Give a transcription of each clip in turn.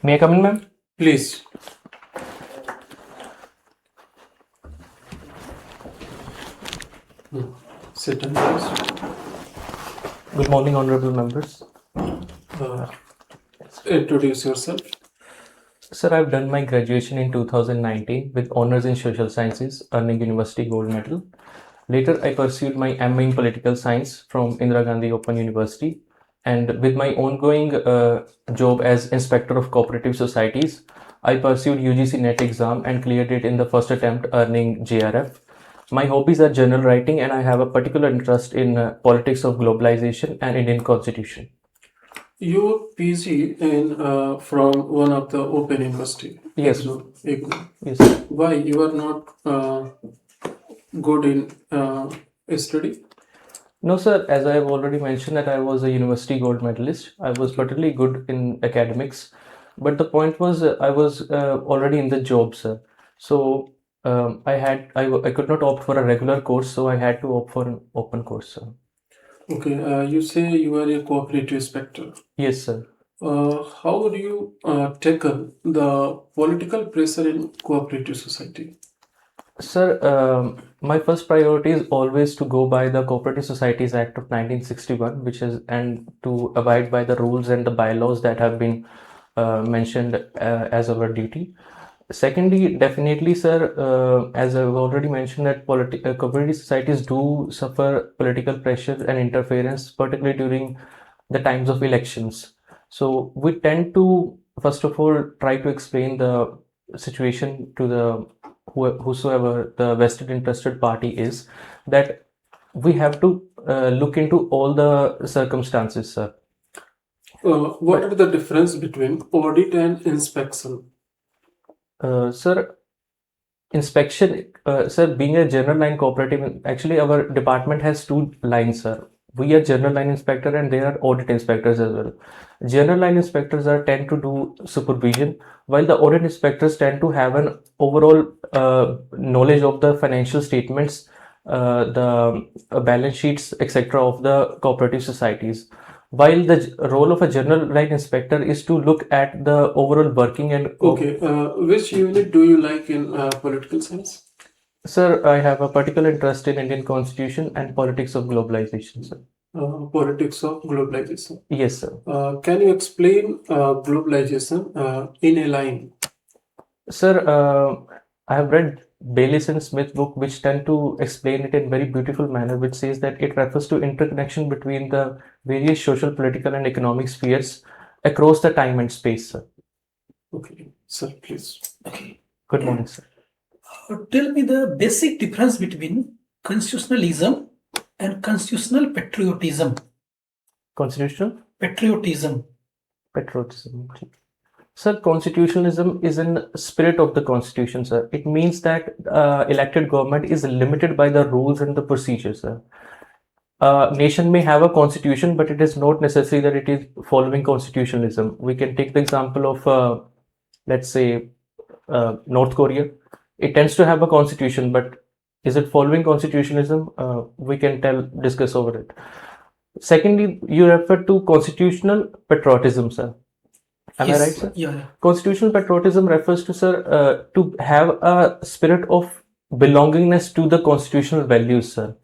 May I come in, ma'am? Please. Sit down, please. Good morning, honorable members. Introduce yourself. Sir, I've done my graduation in 2019 with honors in social sciences, earning university gold medal. Later, I pursued my MA in political science from Indira Gandhi Open University. And with my ongoing job as inspector of cooperative societies, I pursued UGC NET exam and cleared it in the first attempt, earning JRF. My hobbies are journal writing, and I have a particular interest in politics of globalization and Indian constitution. You PG in from one of the Open University. Yes. IGNOU. Yes. Why you are not good in study? No, sir. As I have already mentioned that I was a university gold medalist. I was particularly good in academics, but the point was I was already in the job, sir. So I could not opt for a regular course, so I had to opt for an open course, sir. Okay. You say you are a cooperative inspector. Yes, sir. How would you tackle the political pressure in cooperative society? Sir, my first priority is always to go by the Cooperative Societies Act of 1961, which is and to abide by the rules and the bylaws that have been mentioned as our duty. Secondly, definitely, sir, as I've already mentioned, that cooperative societies do suffer political pressure and interference, particularly during the times of elections. So we tend to, first of all, try to explain the situation to the whosoever the vested interested party is, that we have to look into all the circumstances, sir. What are the difference between audit and inspection? Sir, inspection, sir, being a general line cooperative, actually our department has two lines, sir. We are general line inspector and there are audit inspectors as well. General line inspectors tend to do supervision, while the audit inspectors tend to have an overall knowledge of the financial statements, the balance sheets, etc. of the cooperative societies. While the role of a general line inspector is to look at the overall working and Okay, which unit do you like in political science? Sir, I have a particular interest in Indian constitution and politics of globalization, sir. Politics of globalization. Yes, sir. Can you explain globalization in a line? Sir, I have read Baylis and Smith book, which tend to explain it in very beautiful manner, which says that it refers to interconnection between the various social, political, and economic spheres across the time and space, sir. Okay, sir, please. Okay. Good morning, sir. Tell me the basic difference between constitutionalism and constitutional patriotism. Constitutional Patriotism. patriotism. Sir, constitutionalism is in spirit of the constitution, sir. It means that elected government is limited by the rules and the procedures, sir. A nation may have a constitution, but it is not necessary that it is following constitutionalism. We can take the example of, let's say, North Korea. It tends to have a constitution, but is it following constitutionalism? We can discuss over it. Secondly, you refer to constitutional patriotism, sir. Am I right, sir? Yeah. Constitutional patriotism refers to, sir, to have a spirit of belongingness to the constitutional values, sir.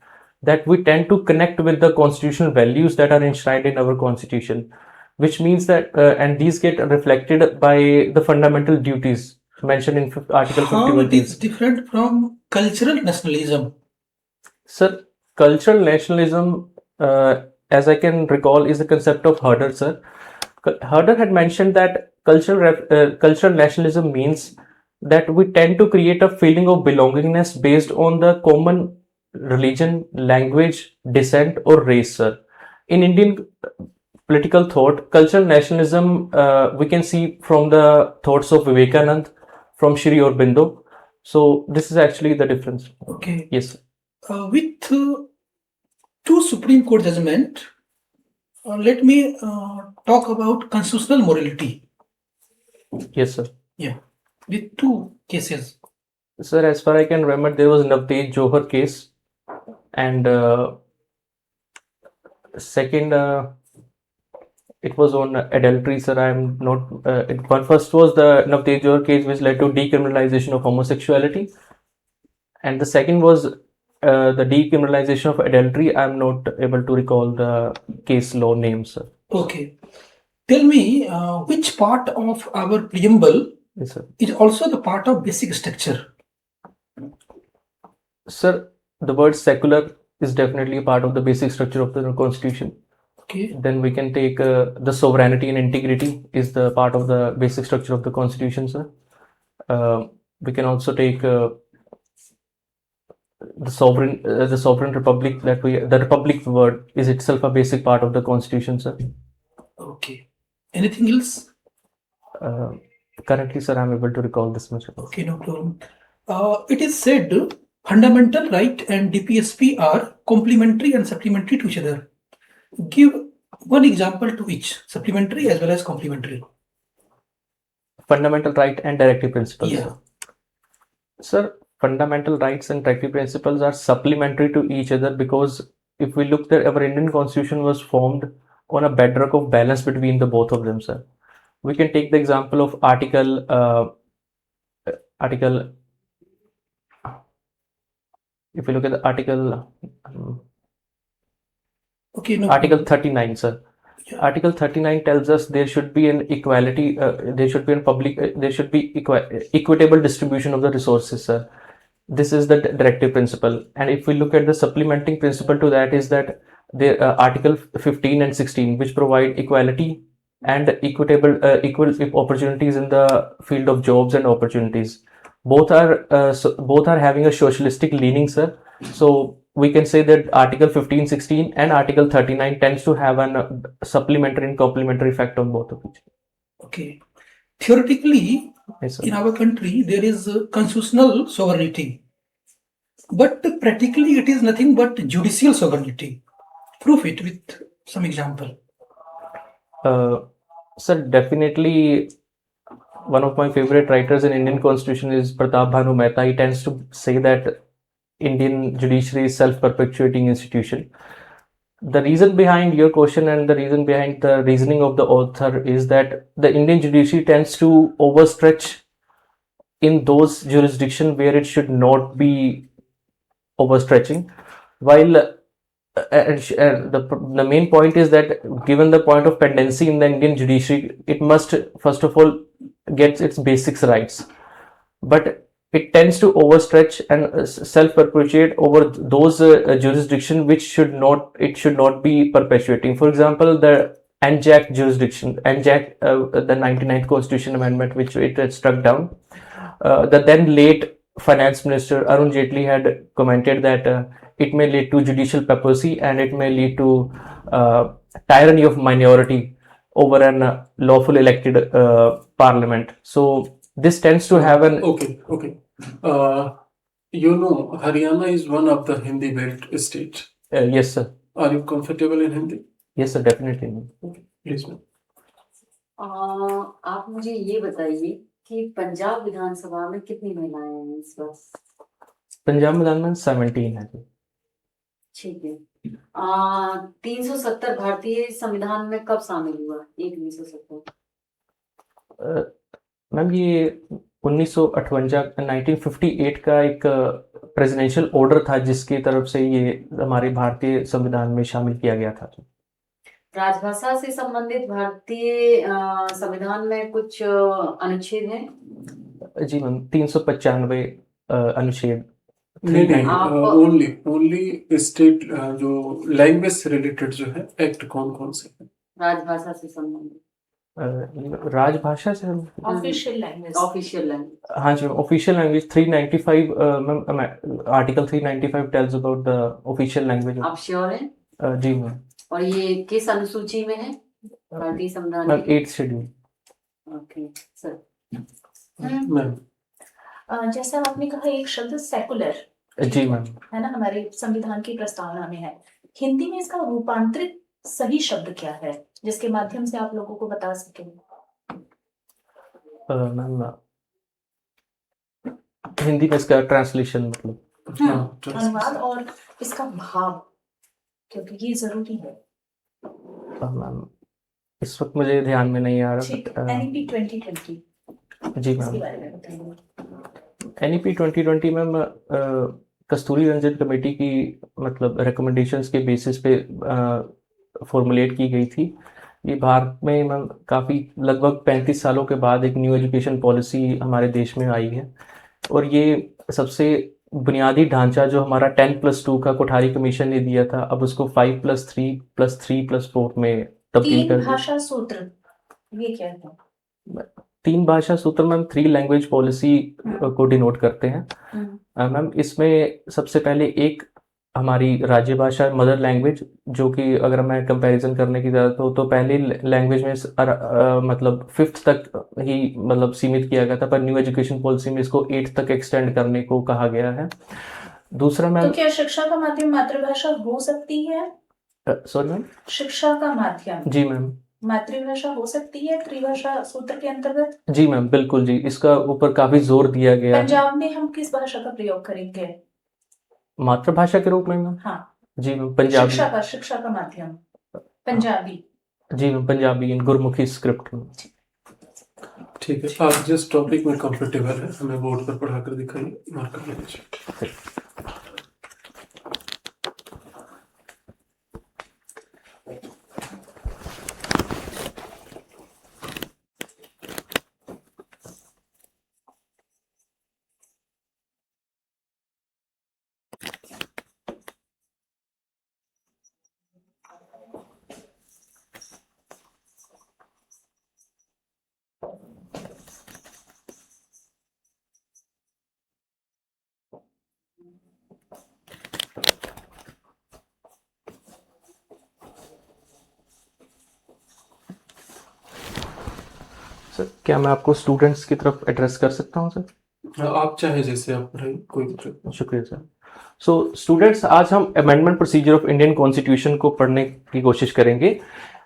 That we tend to connect with the constitutional values that are enshrined in our constitution, which means that, and these get reflected by the fundamental duties mentioned in Article How 51. it is different from cultural nationalism? Sir, cultural nationalism, as I can recall, is a concept of Herder, sir. Herder had mentioned that cultural nationalism means that we tend to create a feeling of belongingness based on the common religion, language, descent, or race, sir. In Indian political thought, cultural nationalism we can see from the thoughts of Vivekanand, from Shri Aurobindo. So this is actually the difference. Okay. Yes, sir. With two Supreme Court judgment, let me talk about constitutional morality. Yes, sir. Yeah. With two cases. Sir, as far I can remember, there was Navdeep Johar case, and second, it was on adultery, sir. I'm not. One first was the Navtej Johar case, which led to decriminalization of homosexuality, and the second was the decriminalization of adultery. I'm not able to recall the case law name, sir. Okay. Tell me, which part of our preamble Yes, sir. is also the part of basic structure? Sir, the word secular is definitely a part of the basic structure of the constitution. Okay. Then we can take the sovereignty and integrity is the part of the basic structure of the constitution, sir. We can also take the sovereign republic the republic word is itself a basic part of the constitution, sir. Okay. Anything else? Currently, sir, I'm able to recall this much. Okay, no problem. It is said fundamental right and DPSP are complementary and supplementary to each other. Give one example to each, supplementary as well as complementary. Fundamental right and directive principles. Yeah. Sir, fundamental rights and directive principles are supplementary to each other because if we look at our Indian constitution was formed on a bedrock of balance between the both of them, sir. We can take the example of article if we look at the article Okay, no Article 39, sir. Yeah. Article 39 tells us there should be an equality, there should be equitable distribution of the resources, sir. This is the directive principle. And if we look at the supplementing principle to that is that the Article 15 and 16, which provide equality and equitable equal opportunities in the field of jobs and opportunities. Both are having a socialistic leaning, sir. So we can say that Article 15, 16 and Article 39 tends to have an supplementary and complementary effect on both of each. Okay. Theoretically, Yes, sir. in our country, there is constitutional sovereignty. But practically, it is nothing but judicial sovereignty. Prove it with some example. Sir, definitely one of my favorite writers in Indian Constitution is Pratap Bhanu Mehta. He tends to say that Indian judiciary is self-perpetuating institution. The reason behind your question and the reason behind the reasoning of the author is that the Indian judiciary tends to overstretch in those jurisdictions where it should not be overstretching, while the main point is that given the point of pendency in the Indian judiciary, it must first of all get its basics rights, but it tends to overstretch and self-perpetuate over those jurisdictions which should not be perpetuating. For example, the ANJAC jurisdiction, ANJAC, the 99th Constitution Amendment, which it had struck down. The then late Finance Minister Arun Jaitley had commented that it may lead to judicial papacy and it may lead to tyranny of minority over an lawful elected parliament. So this tends to have an Okay. Haryana is one of the Hindi belt state. yes, sir. Are you comfortable in Hindi? Yes, sir, definitely. Okay, please, ma'am. आप मुझे ये बताइए कि पंजाब विधानसभा में कितनी महिलाएं हैं इस वक्त? पंजाब में 17 है जी। ठीक है। 370 भारतीय संविधान में कब शामिल हुआ? 370। मैम ये 1958 का एक प्रेसिडेंशियल ऑर्डर था जिसकी तरफ से ये हमारे भारतीय संविधान में शामिल किया गया था। राजभाषा से संबंधित भारतीय संविधान में कुछ अनुच्छेद हैं? जी मैम 395 अनुच्छेद नहीं, ओनली स्टेट जो लैंग्वेज से रिलेटेड जो है एक्ट कौन से है? राजभाषा से संबंधित राजभाषा से ऑफिशियल लैंग्वेज हाँ जी official language 395 ma'am article 395 tells about the official language. आप श्योर हैं? जी मैम। और ये किस अनुसूची में है भारतीय संविधान मैम की? 8th schedule. Okay sir. Ma'am जैसा आपने कहा एक शब्द सेकुलर, जी मैम। है ना, हमारे संविधान की प्रस्तावना में है। हिंदी में इसका रूपांतरित सही शब्द क्या है जिसके माध्यम से आप लोगों को बता सकें? मैम हिंदी में इसका ट्रांसलेशन मतलब अनुवाद और इसका भाव, क्योंकि ये जरूरी है। मैम इस वक्त मुझे ध्यान में नहीं आ रहा ठीक, but, NEP 2020 जी इसके मैम। बारे में बताइए। NEP 2020 मैम कस्तूरी रंजन कमेटी की मतलब रिकमेंडेशंस के बेसिस पे फॉर्मुलेट की गई थी। ये भारत में मैम काफ़ी लगभग 35 सालों के बाद एक न्यू एजुकेशन पॉलिसी हमारे देश में आई है, और ये सबसे बुनियादी ढांचा जो हमारा 10+2 का कोठारी कमीशन ने दिया था, अब उसको 5+3+3+4 में तब्दील कर तीन दिया। भाषा सूत्र ये क्या है? 3 भाषा सूत्र मैम 3 लैंग्वेज पॉलिसी को डिनोट करते हैं। मैम इसमें सबसे पहले एक हमारी राज्य भाषा मदर लैंग्वेज, जो कि अगर मैं कंपैरिजन करने की ज़रूरत हो तो पहले लैंग्वेज में मतलब 5th तक ही मतलब सीमित किया गया था, पर न्यू एजुकेशन पॉलिसी में इसको 8th तक एक्सटेंड करने को कहा गया है। दूसरा तो मैम, क्या शिक्षा का माध्यम मातृभाषा हो सकती है? Sorry ma'am. शिक्षा का माध्यम जी मैम। मातृभाषा हो सकती है त्रिभाषा सूत्र के अंतर्गत? जी मैम, बिल्कुल जी, इसका ऊपर काफ़ी जोर दिया गया है। पंजाब में हम किस भाषा का प्रयोग करेंगे? मातृभाषा के रूप में मैम? हाँ, जी मैम, पंजाबी। शिक्षा का माध्यम पंजाबी। जी मैम, पंजाबी इन गुरमुखी स्क्रिप्ट में। ठीक है, आप जिस टॉपिक में कंफर्टेबल है हमें बोर्ड पर पढ़ाकर दिखाइए, मार्कर ले लीजिए। सर, क्या मैं आपको स्टूडेंट्स की तरफ एड्रेस कर सकता हूँ सर? आप चाहे जैसे आप पढ़ाइए, कोई दिक्कत नहीं। शुक्रिया सर। सो स्टूडेंट्स, आज हम amendment procedure of Indian constitution को पढ़ने की कोशिश करेंगे।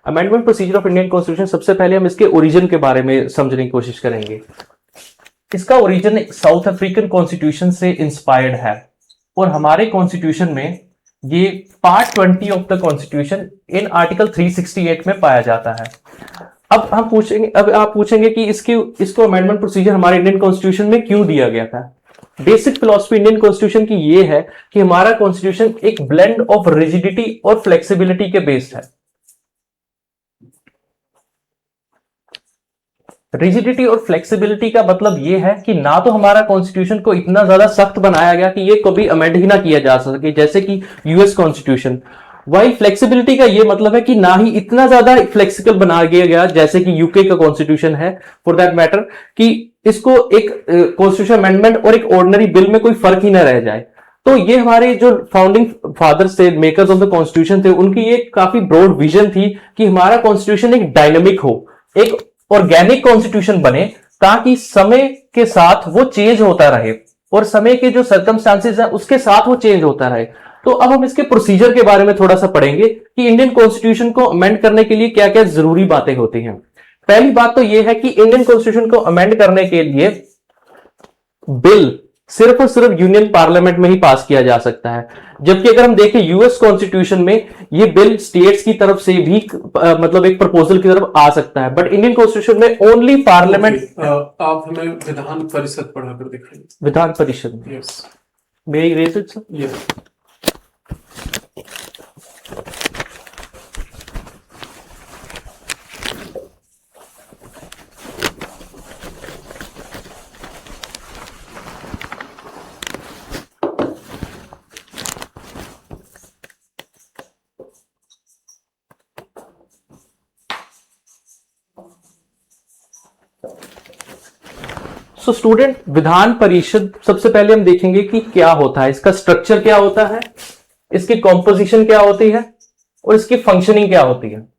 Amendment procedure of Indian constitution, सबसे पहले हम इसके ओरिजिन के बारे में समझने की कोशिश करेंगे। इसका ओरिजिन एक साउथ अफ्रीकन कॉन्स्टिट्यूशन से इंस्पायर्ड है, और हमारे कॉन्स्टिट्यूशन में ये part 20 of the constitution in article 368 में पाया जाता है। अब आप पूछेंगे कि इसको अमेंडमेंट प्रोसीजर हमारे इंडियन कॉन्स्टिट्यूशन में क्यों दिया गया था। बेसिक फिलॉसफी इंडियन कॉन्स्टिट्यूशन की ये है कि हमारा कॉन्स्टिट्यूशन एक ब्लेंड ऑफ रिजिडिटी और फ्लेक्सिबिलिटी के बेस्ड है। रिजिडिटी और फ्लेक्सिबिलिटी का मतलब ये है कि ना तो हमारा कॉन्स्टिट्यूशन को इतना ज्यादा सख्त बनाया गया कि ये कभी अमेंड ही ना किया जा सके, जैसे कि यूएस कॉन्स्टिट्यूशन। वाइल फ्लेक्सिबिलिटी का ये मतलब है कि ना ही इतना ज्यादा फ्लेक्सिबल बना दिया गया जैसे कि यूके का कॉन्स्टिट्यूशन है, फॉर दैट मैटर, कि इसको एक कॉन्स्टिट्यूशन अमेंडमेंट और एक ऑर्डिनरी बिल में कोई फर्क ही ना रह जाए। तो ये हमारे जो फाउंडिंग फादर्स थे, मेकर्स ऑफ द कॉन्स्टिट्यूशन थे, उनकी ये काफी ब्रॉड विजन थी कि हमारा कॉन्स्टिट्यूशन एक डायनेमिक हो, एक ऑर्गेनिक कॉन्स्टिट्यूशन बने, ताकि समय के साथ वो चेंज होता रहे और समय के जो सर्कमस्टांसेस है उसके साथ वो चेंज होता रहे। तो अब हम इसके प्रोसीजर के बारे में थोड़ा सा पढ़ेंगे कि इंडियन कॉन्स्टिट्यूशन को अमेंड करने के लिए क्या क्या जरूरी बातें होती हैं। पहली बात तो यह है कि इंडियन कॉन्स्टिट्यूशन को अमेंड करने के लिए बिल सिर्फ और सिर्फ यूनियन पार्लियामेंट में ही पास किया जा सकता है, जबकि अगर हम देखें यूएस कॉन्स्टिट्यूशन में ये बिल स्टेट्स की तरफ से भी मतलब एक प्रपोजल की तरफ आ सकता है, बट इंडियन कॉन्स्टिट्यूशन में ओनली पार्लियामेंट। आप हमें विधान परिषद पढ़ाकर दिखाइए। विधान Parishad, yes, may I raise it sir. Yes. So student, Vidhan Parishad सबसे पहले हम देखेंगे कि क्या होता है, इसका स्ट्रक्चर क्या होता है, इसकी कॉम्पोजिशन क्या होती है और इसकी फंक्शनिंग क्या होती है।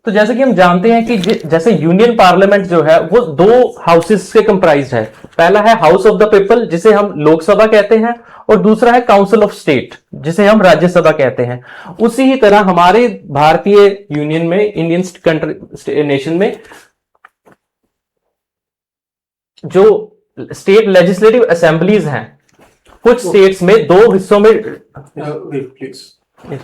तो जैसे कि हम जानते हैं कि जैसे यूनियन पार्लियामेंट जो है वो 2 हाउसेस से कंप्राइज है। पहला है हाउस ऑफ द पीपल, जिसे हम लोकसभा कहते हैं, और दूसरा है काउंसिल ऑफ स्टेट, जिसे हम राज्यसभा कहते हैं। उसी ही तरह हमारे भारतीय यूनियन में, इंडियन कंट्री नेशन में, जो स्टेट लेजिस्लेटिव असेंबलीज हैं कुछ स्टेट्स में, 2 हिस्सों में। Wait please. Yes.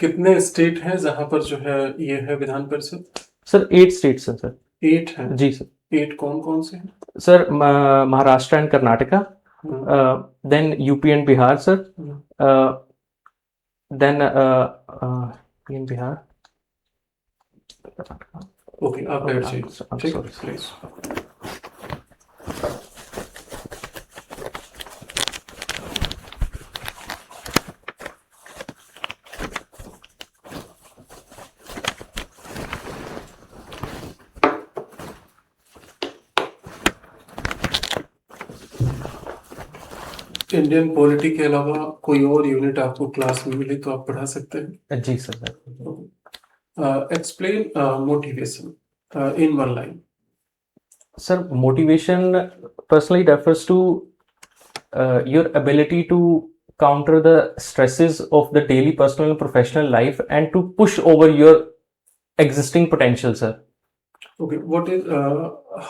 कितने स्टेट हैं जहां पर जो है ये है विधान परिषद? सर 8 स्टेट्स हैं सर। 8 हैं। जी सर। 8 कौन कौन से हैं? Sir Maharashtra and Karnataka, then UP and Bihar sir, then UP and Bihar. Okay, आप बैठ जाइए। I'm ठीक, sorry. प्लीज। इंडियन पॉलिटी के अलावा कोई और यूनिट आपको क्लास में मिले तो आप पढ़ा सकते हैं। जी sir. Explain motivation in one line. Sir, motivation personally refers to your ability to counter the stresses of the daily personal and professional life and to push over your existing potential, sir. Okay, what is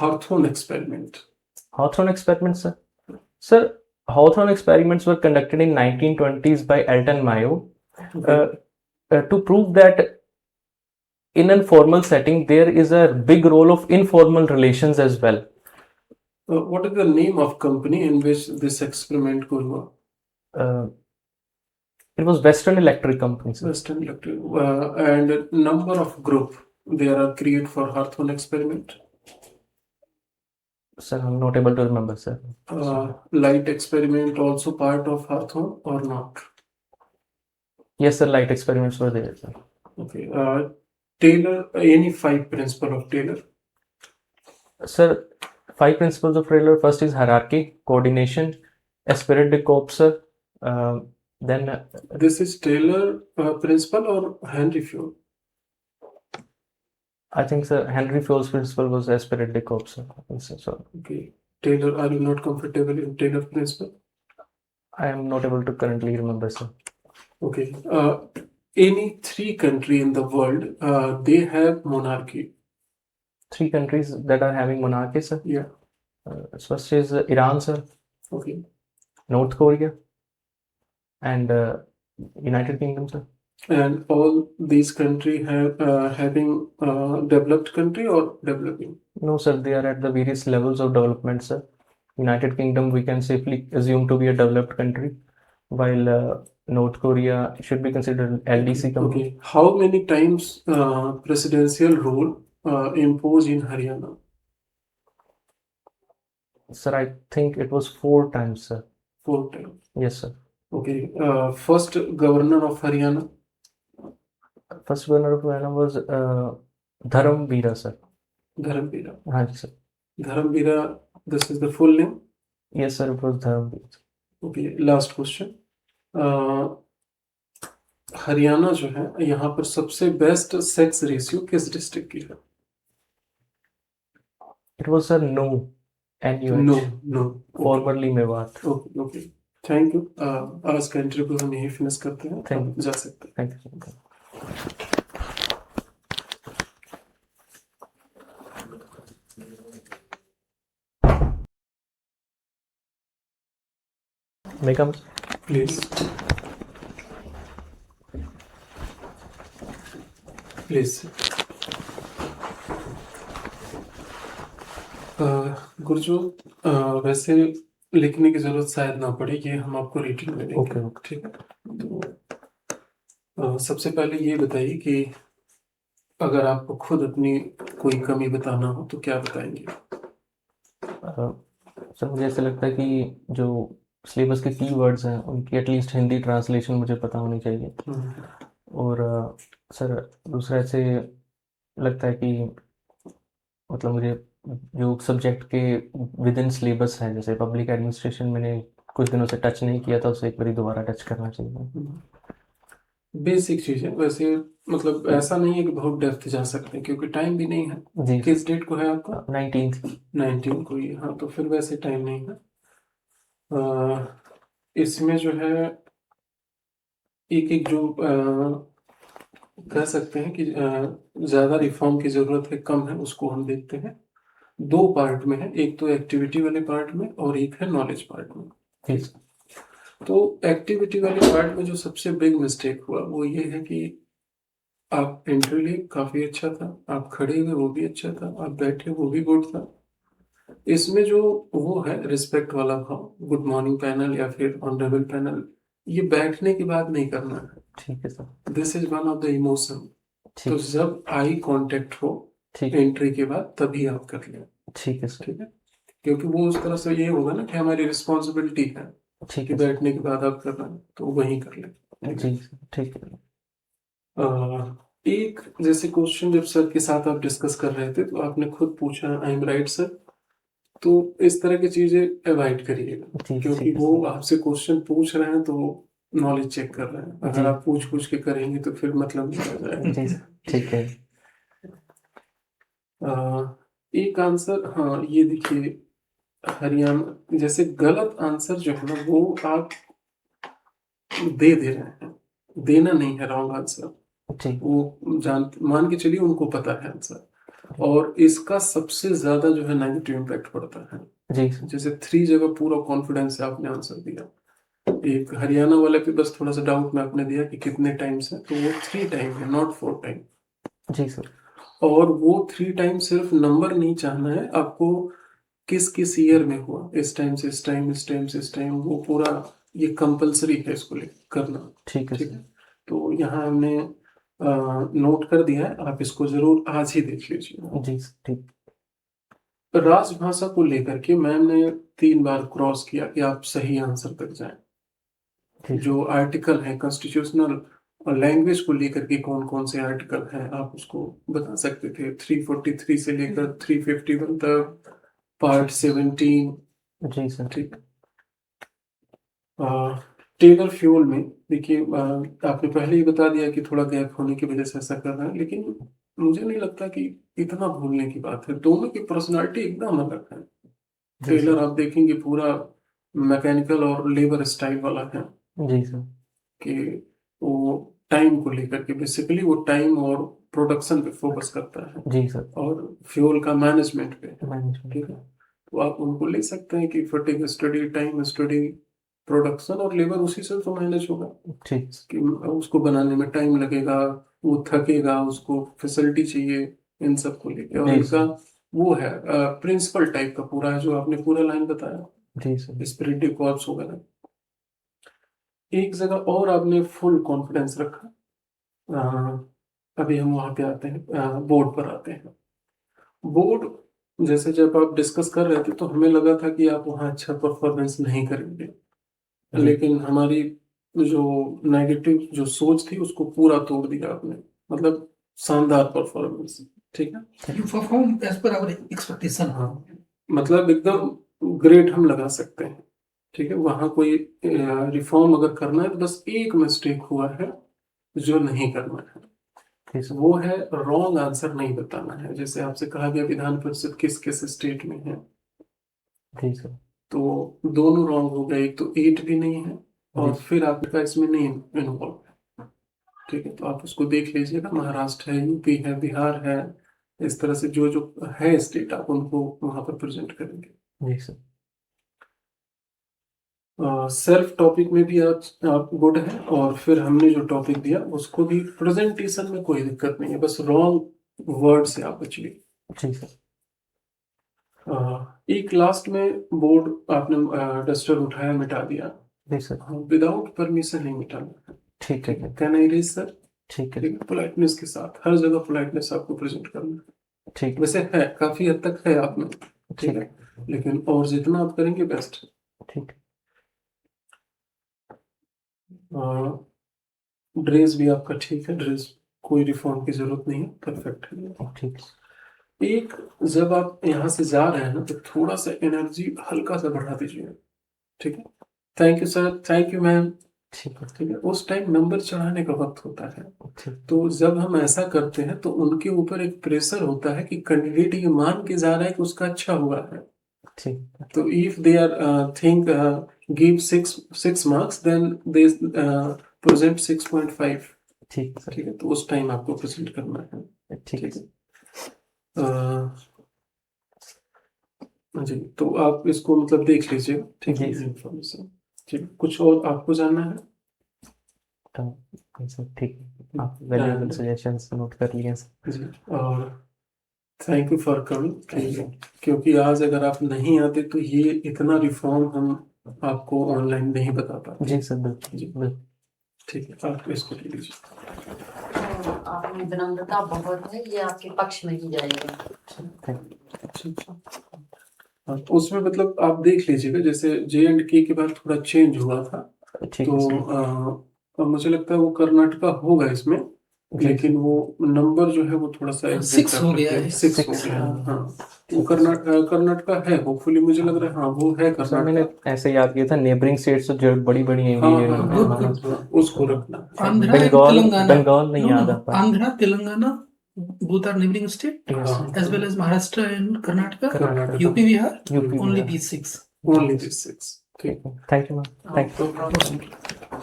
Hawthorne experiment? Hawthorne experiments, sir. Sir, Hawthorne experiments were conducted in 1920s by Elton Mayo Okay. to prove that in a formal setting there is a big role of informal relations as well. What is the name of company in which this experiment going on? It was Western Electric Company, sir. Western Electric. And number of group there are created for Hawthorne experiment? Sir, I'm not able to remember, sir. Light experiment also part of Hawthorne or not? Yes, sir, light experiments were there, sir. Okay. Taylor, any 5 principle of Taylor? Sir, 5 principles of Taylor. First is hierarchy, coordination, esprit de corps, sir. Then This is Taylor principle or Henry Ford? I think, sir, Henry Ford's principle was esprit de corps, sir. Yes, sir. So Okay. Taylor, are you not comfortable in Taylor principle? I am not able to currently remember, sir. Okay. Any 3 country in the world, they have monarchy. 3 countries that are having monarchy, sir. Yeah. First is Iran, sir, Okay. North Korea, and United Kingdom, sir. And all these country have having developed country or developing? No, sir, they are at the various levels of development, sir. United Kingdom we can safely assume to be a developed country, while North Korea should be considered an LDC country. Okay. How many times presidential rule imposed in Haryana? Sir, I think it was 4 times, sir. 4 times. Yes, sir. Okay. First governor of Haryana? First governor of Haryana was Dharamvira, sir. Dharamvira. हाँ जी, sir. Dharamvira, this is the full name? Yes, sir, it was Dharamvira. Okay. Last question. Haryana जो है यहाँ पर सबसे best sex ratio किस district की है? It was, sir, No. NUH. No. Formerly Mewat. Okay okay, thank you. आज का इंटरव्यू हम यही फिनिश करते हैं। Thank आप जा सकते हैं। Thank you, sir. May I come? Please please. गुरजो, वैसे लिखने की जरूरत शायद ना पड़े, ये हम आपको रेटिंग में देंगे। Okay, okay. ठीक है। तो सबसे पहले ये बताइए कि अगर आपको खुद अपनी कोई कमी बताना हो तो क्या बताएंगे? सर, मुझे ऐसा लगता है कि जो सिलेबस के कीवर्ड्स हैं उनकी एटलीस्ट हिंदी ट्रांसलेशन मुझे पता होनी चाहिए। और सर, दूसरा ऐसे लगता है कि मतलब मुझे जो सब्जेक्ट के विद इन सिलेबस है, जैसे पब्लिक एडमिनिस्ट्रेशन मैंने कुछ दिनों से टच नहीं किया था, उसे एक बार दोबारा टच करना चाहिए। बेसिक चीज है वैसे, मतलब ऐसा नहीं है कि बहुत डेप्थ जा सकते हैं क्योंकि टाइम भी नहीं है। जी, किस डेट को है आपका? 19th। 19 को ही, हाँ, तो फिर वैसे टाइम नहीं है। इसमें जो है एक एक जो कह सकते हैं कि ज्यादा रिफॉर्म की जरूरत है, कम है, उसको हम देखते हैं। 2 पार्ट में है, एक तो एक्टिविटी वाले पार्ट में और एक है नॉलेज पार्ट में। ठीक। तो एक्टिविटी वाले पार्ट में जो सबसे बिग मिस्टेक हुआ वो ये है कि आप एंट्री लिए काफी अच्छा था, आप खड़े हुए वो भी अच्छा था, आप बैठे वो भी गुड था। इसमें जो वो है रिस्पेक्ट वाला भाव, गुड मॉर्निंग पैनल या फिर ऑनरेबल पैनल, ये बैठने के बाद नहीं करना है। ठीक है sir. This is one of the emotion. ठीक तो जब आई कांटेक्ट हो ठीक एंट्री के बाद तभी आप कर लें। ठीक है सर। ठीक है, क्योंकि वो उस तरह से ये होगा ना कि हमारी रिस्पॉन्सिबिलिटी है ठीक कि है सर। बैठने के बाद आप कर रहे हैं, तो वही कर लें। जी सर, ठीक है। एक जैसे क्वेश्चन जब सर के साथ आप डिस्कस कर रहे थे तो आपने खुद पूछा आई एम राइट सर, तो इस तरह की चीजें अवॉइड करिएगा, जी क्योंकि ठीक है वो सर। आपसे क्वेश्चन पूछ रहे हैं तो नॉलेज चेक कर रहे हैं। अगर जी। आप पूछ पूछ के करेंगे तो फिर मतलब नहीं आ जाएगा। जी सर, ठीक है। एक आंसर, हाँ ये देखिए, हरियाणा जैसे गलत आंसर जो है ना वो आप दे रहे हैं, देना नहीं है रॉन्ग आंसर। जी वो जान मान के चलिए उनको पता है आंसर, और इसका सबसे ज्यादा जो है नेगेटिव इम्पैक्ट पड़ता है। जी सर। जैसे 3 जगह पूरा कॉन्फिडेंस से आपने आंसर दिया, एक हरियाणा वाले पे बस थोड़ा सा डाउट में आपने दिया कि कितने टाइम्स है, तो वो 3 टाइम है, नॉट 4 टाइम। Ji sir. और वो 3 टाइम सिर्फ नंबर नहीं चाहना है आपको, किस किस ईयर में हुआ, इस टाइम से इस टाइम, इस टाइम से इस टाइम, वो पूरा ये कंपलसरी है इसको करना। ठीक है ठीक सर। है, तो यहाँ हमने नोट कर दिया है, आप इसको जरूर आज ही देख लीजिए। जी सर, ठीक। राजभाषा को लेकर के मैम ने 3 बार क्रॉस किया कि आप सही आंसर तक जाएं। ठीक। जो आर्टिकल है कॉन्स्टिट्यूशनल और लैंग्वेज को लेकर के कौन कौन से आर्टिकल हैं आप उसको बता सकते थे, 343 से लेकर 351 तक, पार्ट 17। जी सर। ठीक। टेलर फ्यूल में देखिए, आपने पहले ही बता दिया कि थोड़ा गैप होने की वजह से ऐसा कर रहा है, लेकिन मुझे नहीं लगता कि इतना भूलने की बात है। दोनों की पर्सनालिटी एकदम अलग है। जी टेलर सर। आप देखेंगे पूरा मैकेनिकल और लेबर स्टाइल वाला है, जी सर। कि वो टाइम को लेकर के बेसिकली वो टाइम और प्रोडक्शन पे फोकस करता है, जी सर। और फ्यूल का मैनेजमेंट पे। मैनेजमेंट। ठीक है, तो आप उनको ले सकते हैं कि fatigue study, time study, production और लेबर उसी से तो मैनेज होगा, ठीक। कि उसको बनाने में टाइम लगेगा, वो थकेगा, उसको फैसिलिटी चाहिए, इन सब को लेके। और जी इनका सर। वो है प्रिंसिपल टाइप का पूरा है, जो आपने पूरा लाइन बताया, जी सर। स्पिरिट कॉर्प्स वगैरह। एक जगह और आपने फुल कॉन्फिडेंस रखा। अभी हम वहां पे आते हैं, बोर्ड पर आते हैं। बोर्ड जैसे जब आप डिस्कस कर रहे थे तो हमें लगा था कि आप वहाँ अच्छा परफॉर्मेंस नहीं करेंगे, जी। लेकिन हमारी जो नेगेटिव जो सोच थी उसको पूरा तोड़ दिया आपने, मतलब शानदार परफॉर्मेंस। ठीक है, You perform as per our expectation. हाँ, मतलब एकदम ग्रेट हम लगा सकते हैं। ठीक है, वहाँ कोई रिफॉर्म अगर करना है तो बस एक मिस्टेक हुआ है जो नहीं करना है, जी सर। वो है रॉन्ग आंसर नहीं बताना है। जैसे आपसे कहा गया विधान परिषद किस किस स्टेट में है, जी सर। तो दोनों रॉन्ग हो गए, एक तो 8 भी नहीं है और जी। फिर आपका इसमें नहीं इन्वॉल्व है। ठीक है, तो आप उसको देख लीजिएगा, महाराष्ट्र है, यूपी है, बिहार है, इस तरह से जो जो है स्टेट आप उनको वहां पर प्रेजेंट करेंगे। जी सर। सेल्फ टॉपिक में भी आप गुड है, और फिर हमने जो टॉपिक दिया उसको भी प्रेजेंटेशन में कोई दिक्कत नहीं है, बस रॉन्ग वर्ड से आप बचिए। जी सर। एक लास्ट में बोर्ड आपने डस्टर उठाया, मिटा दिया, जी सर। विदाउट परमिशन नहीं मिटाना है। ठीक है। ठीक है, कैन आई रीज सर? ठीक है। ठीक है, पोलाइटनेस के साथ हर जगह पोलाइटनेस आपको प्रेजेंट करना है। ठीक। वैसे है, काफी हद तक है आप में। ठीक ठीक। है, लेकिन और जितना आप करेंगे बेस्ट। ठीक। ड्रेस भी आपका ठीक है, ड्रेस कोई रिफॉर्म की जरूरत नहीं है, परफेक्ट है। ठीक। एक, जब आप यहाँ से जा रहे हैं ना तो थोड़ा सा एनर्जी हल्का सा बढ़ा दीजिए। ठीक है, thank you sir, thank you ma'am. ठीक है। ठीक है, उस टाइम नंबर चढ़ाने का वक्त होता है, ठीक। तो जब हम ऐसा करते हैं तो उनके ऊपर एक प्रेशर होता है कि कैंडिडेट ये मान के जा रहा है कि उसका अच्छा हुआ है। ठीक। तो if they are think give 6 marks, then they present 6.5। ठीक सर। ठीक है, तो उस टाइम आपको प्रेजेंट करना है। ठीक है। ठीक है, जी, तो आप इसको मतलब देख लीजिए। ठीक है, जी। इंफॉर्मेशन ठीक, कुछ और आपको जानना है? नहीं सर, ठीक है, आप वैल्यूएबल सजेशंस नोट कर लिए सर। जी, और थैंक यू फॉर कमिंग, क्योंकि आज अगर आप नहीं आते तो ये इतना रिफॉर्म हम आपको ऑनलाइन नहीं बता पाते। जी सर, बिल्कुल जी। बिल्कुल। ठीक है, आप इसको ले लीजिए। तो आप में विनम्रता बहुत है, ये आपके पक्ष में ही जाएगा। अच्छा। हाँ, तो उसमें मतलब आप देख लीजिएगा, जैसे J&K के बाद थोड़ा चेंज हुआ था, ठीक है तो सर। मुझे लगता है वो कर्नाटका होगा इसमें, जी लेकिन वो नंबर जो है वो थोड़ा सा एग्जैक्ट 6 हो गया है। 6 हो गया है। हाँ, वो कर्नाटका है, होपफुली मुझे लग रहा है, हाँ वो है सर, मैंने कर्नाटका। ऐसे याद किया था, नेबरिंग स्टेट्स तो जो बड़ी बड़ी हाँ इंडियन हाँ हाँ हाँ, हाँ, उसको रखना। Andhra and Bengal, Telangana. Bengal नहीं No, याद no. आ पाया। Andhra, Telangana, both are neighboring state, Yes, हाँ, as well as Maharashtra and Karnataka, Karnataka, UP, Bihar, UP only Bihar. these 6. Only this 6। ठीक, thank you ma'am, thank you, बहुत बहुत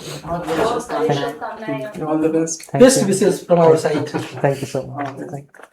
शुभकामनाएं। शुभकामनाएं। All the best. Thank Best you, wishes from our side. Thank you so much, thank you.